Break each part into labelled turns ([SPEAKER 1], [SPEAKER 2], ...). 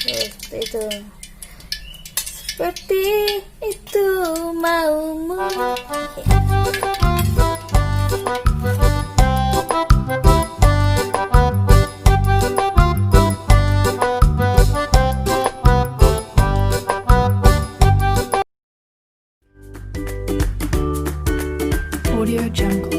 [SPEAKER 1] Seperti itu. Seperti itu maumu.
[SPEAKER 2] Audio Jungle.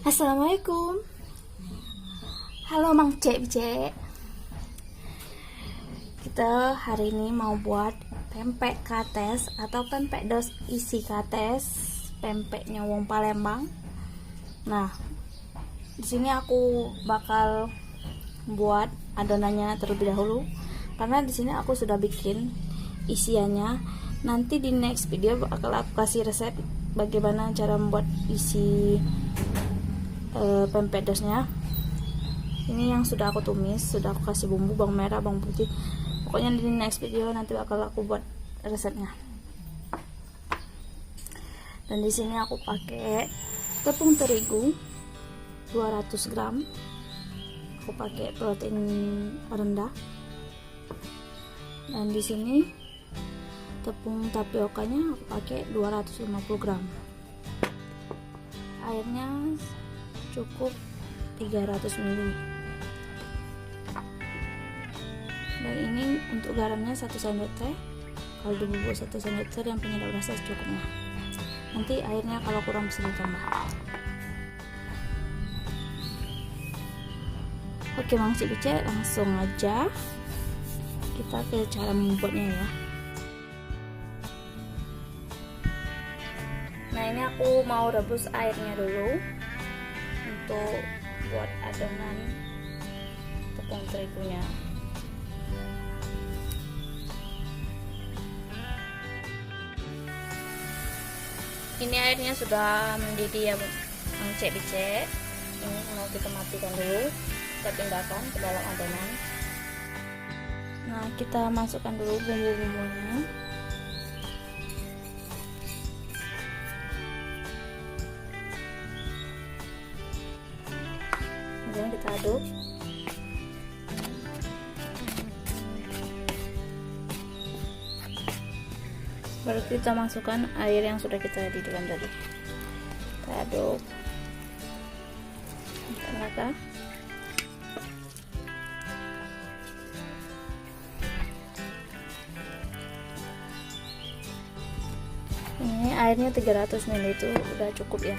[SPEAKER 1] Assalamualaikum. Halo Mang Cek Cek. Kita hari ini mau buat pempek kates atau pempek dos isi kates, pempeknya wong Palembang. Nah, di sini aku bakal buat adonannya terlebih dahulu karena di sini aku sudah bikin isiannya. Nanti di next video bakal aku kasih resep bagaimana cara membuat isi pempek dosnya. Ini yang sudah aku tumis, sudah aku kasih bumbu bawang merah, bawang putih. Pokoknya di next video nanti bakal aku buat resepnya. Dan di sini aku pakai tepung terigu 200 gram. Aku pakai protein rendah. Dan di sini tepung tapiokanya aku pakai 250 gram. Airnya cukup 300 ml. Dan ini untuk garamnya 1 sendok teh, kaldu bubuk 1 sendok teh, dan penyedap rasa secukupnya. Nanti airnya kalau kurang bisa ditambah. Oke Mang Cik Bice, langsung aja kita ke cara membuatnya ya. Nah, ini aku mau rebus airnya dulu untuk buat adonan tepung terigunya. Ini airnya sudah mendidih ya Mang Cek Bicek. Ini mau kita matikan dulu, kita pindahkan ke dalam adonan. Nah, kita masukkan dulu bumbu-bumbunya. Kemudian kita aduk. Baru kita masukkan air yang sudah kita didihkan tadi. Kita aduk rata. Ini airnya 300 ml itu udah cukup ya.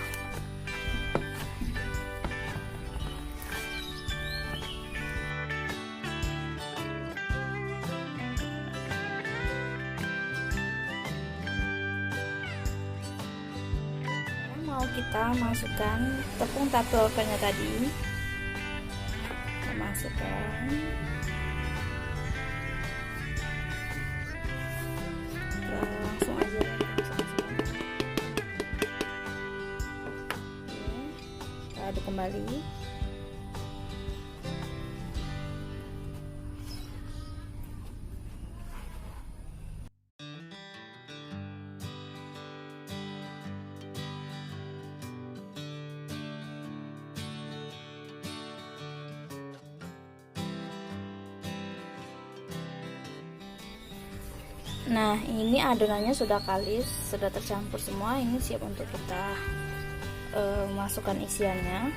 [SPEAKER 1] Mau kita masukkan tepung tapiokanya tadi. Kita masukkan. Kita langsung aja kita aduk kembali. Nah, ini adonannya sudah kalis, sudah tercampur semua. Ini siap untuk kita masukkan isiannya.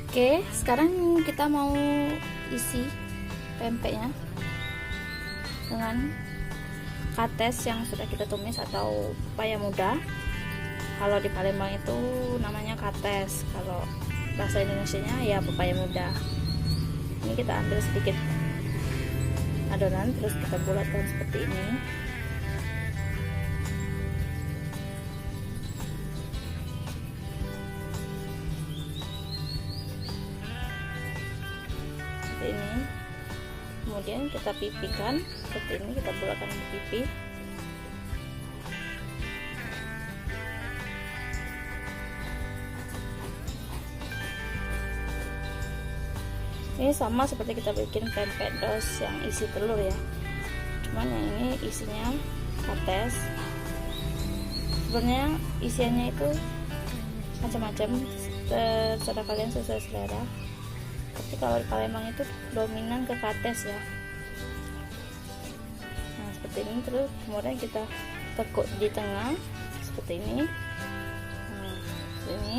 [SPEAKER 1] Oke, sekarang kita mau isi pempeknya dengan kates yang sudah kita tumis atau pepaya muda. Kalau di Palembang itu namanya kates, kalau bahasa Indonesianya ya pepaya muda. Ini kita ambil sedikit adonan, terus kita bulatkan seperti ini. Seperti ini. Kemudian kita pipikan seperti ini, kita bulatkan di pipi. Ini sama seperti kita bikin pempek dos yang isi telur ya, cuman yang ini isinya kates. sebenarnya isiannya itu macam-macam, terserah kalian sesuai selera. Tapi kalau di Palembang itu dominan ke kates ya. Nah seperti ini, terus kemudian kita tekuk di tengah seperti ini. Nah seperti ini,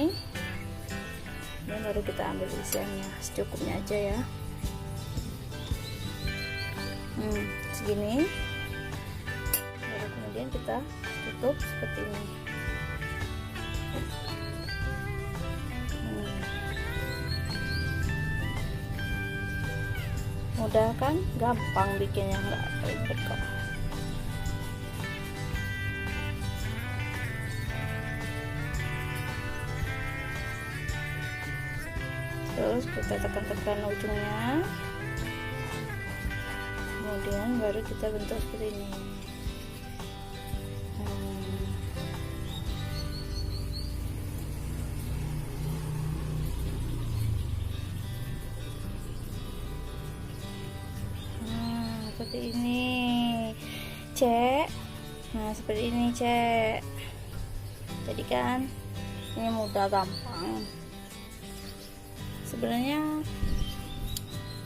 [SPEAKER 1] dan baru kita ambil isiannya secukupnya aja ya. Segini, baru kemudian kita tutup seperti ini. Mudah kan, gampang bikinnya, nggak ribet kok. Terus kita tekan-tekan ujungnya, kemudian baru kita bentuk seperti ini. Seperti ini, Cek. Nah seperti ini, Cek. Jadi kan ini mudah, gampang. Sebenarnya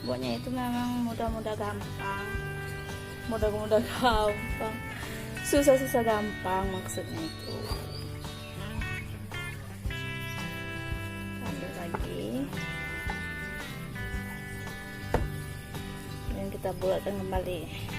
[SPEAKER 1] buatnya itu memang mudah-mudah gampang, mudah-mudah gampang, susah-susah gampang maksudnya itu. Ambil lagi, dan kita bulatkan kembali.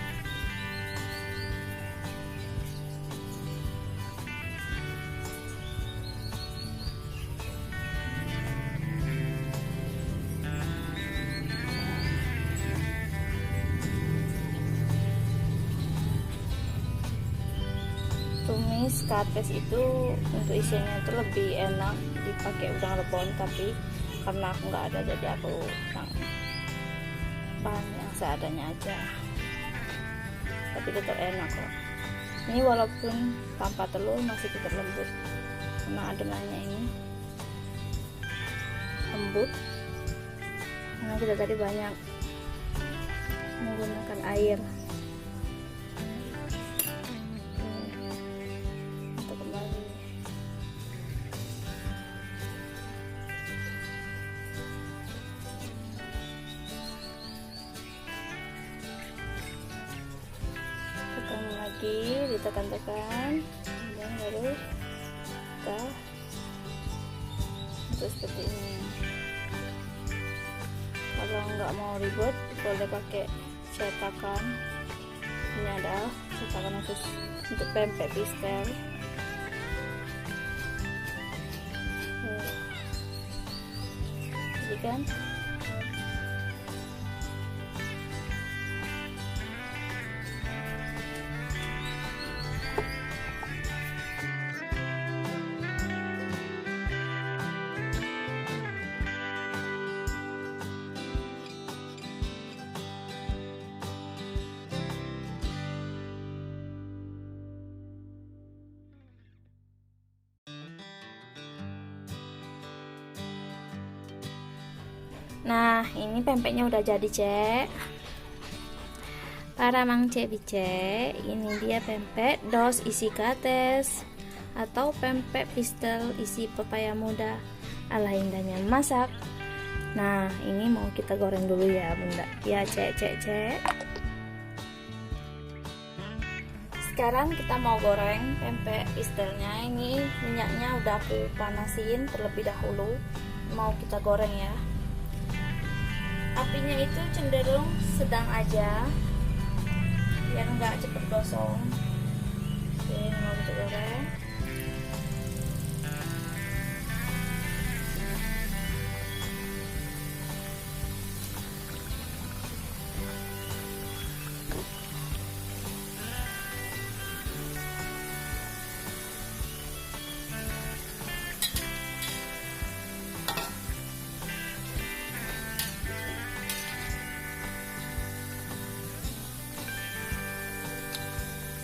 [SPEAKER 1] Tumis kates itu untuk isiannya itu lebih enak dipakai udang rebon, tapi karena aku nggak ada jadi aku bahan yang seadanya aja, tapi tetap enak kok. Ini walaupun tanpa telur masih tetap lembut karena adonannya ini lembut, karena kita tadi banyak menggunakan air. Lagi ditekan-tekan, dan baru kita bentuk seperti ini. Kalau nggak mau ribet boleh pakai cetakan. Ini ada cetakan khusus untuk pempek pistel. Jadi kan nah, ini pempeknya udah jadi, Cek. Para mang cek bicek, ini dia pempek dos isi kates atau pempek pistel isi pepaya muda ala indahnya masak. Nah, ini mau kita goreng dulu ya, Bunda. Ya, Cek. Sekarang kita mau goreng pempek pistelnya. Ini minyaknya udah aku panasin terlebih dahulu. Mau kita goreng ya. Apinya itu cenderung sedang aja biar nggak cepet gosong. Oke, mau kita goreng.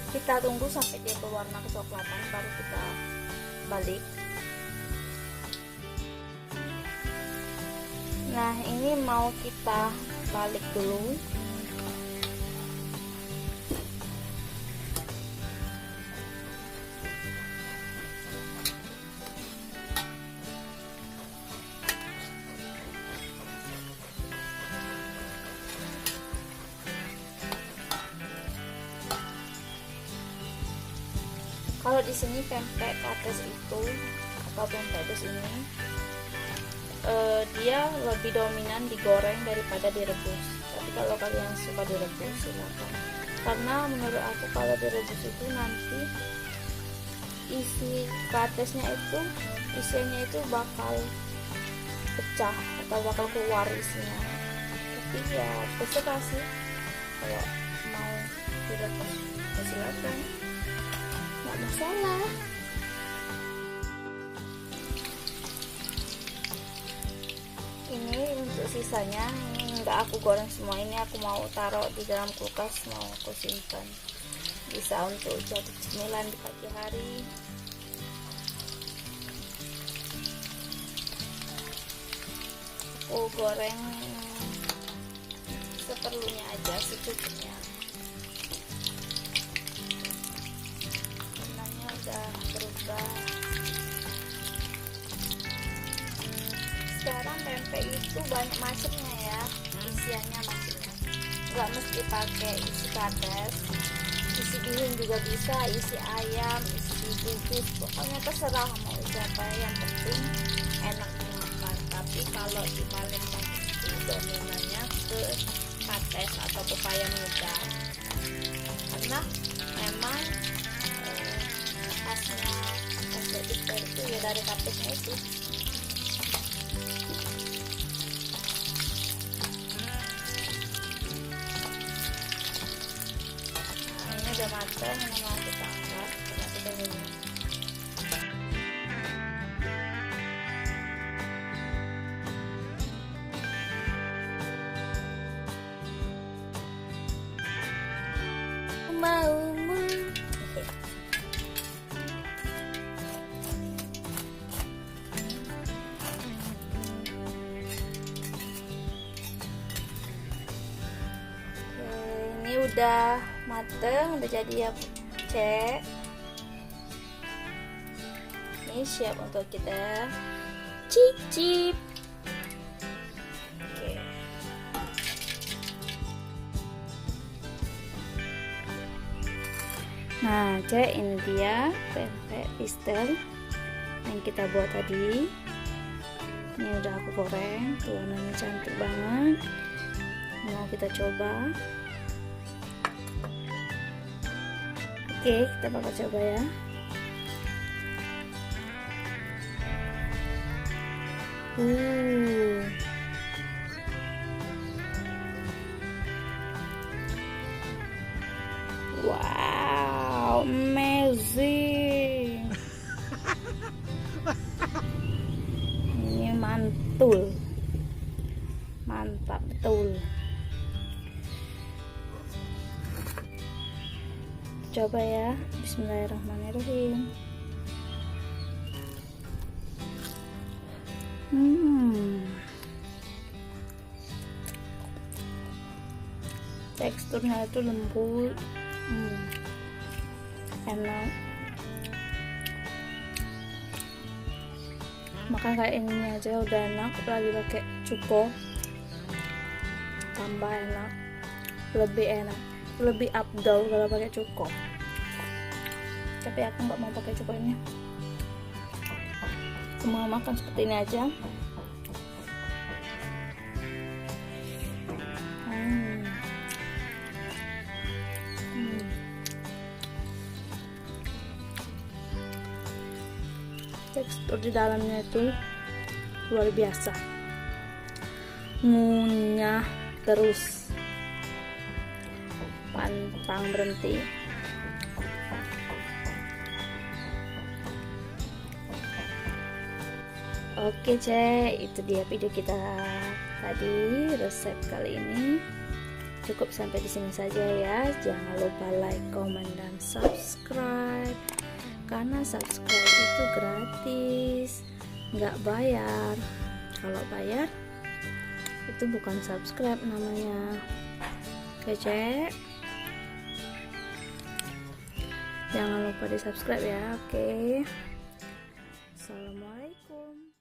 [SPEAKER 1] Kita tunggu sampai dia berwarna kecoklatan, baru kita balik. Nah, ini mau kita balik dulu. Kalau di sini pempek kates itu atau pempek dus ini dia lebih dominan digoreng daripada direbus. Tapi kalau kalian suka direbus silakan. Karena menurut aku kalau direbus itu nanti isi katesnya itu isiannya itu bakal pecah atau bakal keluar isinya. Tapi ya terserah sih, kalau mau direbus ya silakan, nggak masalah. Ini untuk sisanya, ini nggak aku goreng semua, ini aku mau taruh di dalam kulkas, mau aku simpan, bisa untuk jadi cemilan di pagi hari. Aku goreng seperlunya aja, secukupnya. Warnanya udah berubah. Sekarang pempek itu banyak macamnya ya, isiannya macamnya, nggak mesti pakai isi kates, isi bihun juga bisa, isi ayam, isi bubis, pokoknya terserah mau isi apa, yang penting enak dimakan. Tapi kalau di Palembang itu dominannya ke kates atau pepaya muda, karena memang khasnya pempek itu ya dari katesnya itu. Udah matang, ini mau kita angkat terlebih dahulu. Maumu ini udah mateng, udah jadi ya cek. Ini siap untuk kita cicip. Oke. Nah cek, ini dia pempek pistel yang kita buat tadi. Ini udah aku goreng, tuh warnanya cantik banget. Mau kita coba. Oke, kita bakal coba ya. Wow, amazing. Ini mantul. Mantap betul. Coba ya, bismillahirrahmanirrahim. Teksturnya itu lembut, enak. Makan kayak ini aja udah enak, apalagi pakai cuko, tambah enak, lebih enak, lebih abdal kalau pakai cuko. Tapi aku nggak mau pakai cukonya, aku mau makan seperti ini aja. Tekstur di dalamnya itu luar biasa, ngunyah terus, pantang berhenti. Oke cek, itu dia video kita tadi, resep kali ini. Cukup sampai di sini saja ya. Jangan lupa like, comment, dan subscribe. Karena subscribe itu gratis, nggak bayar. Kalau bayar itu bukan subscribe namanya. Oke cek, jangan lupa di subscribe ya. Oke, assalamualaikum.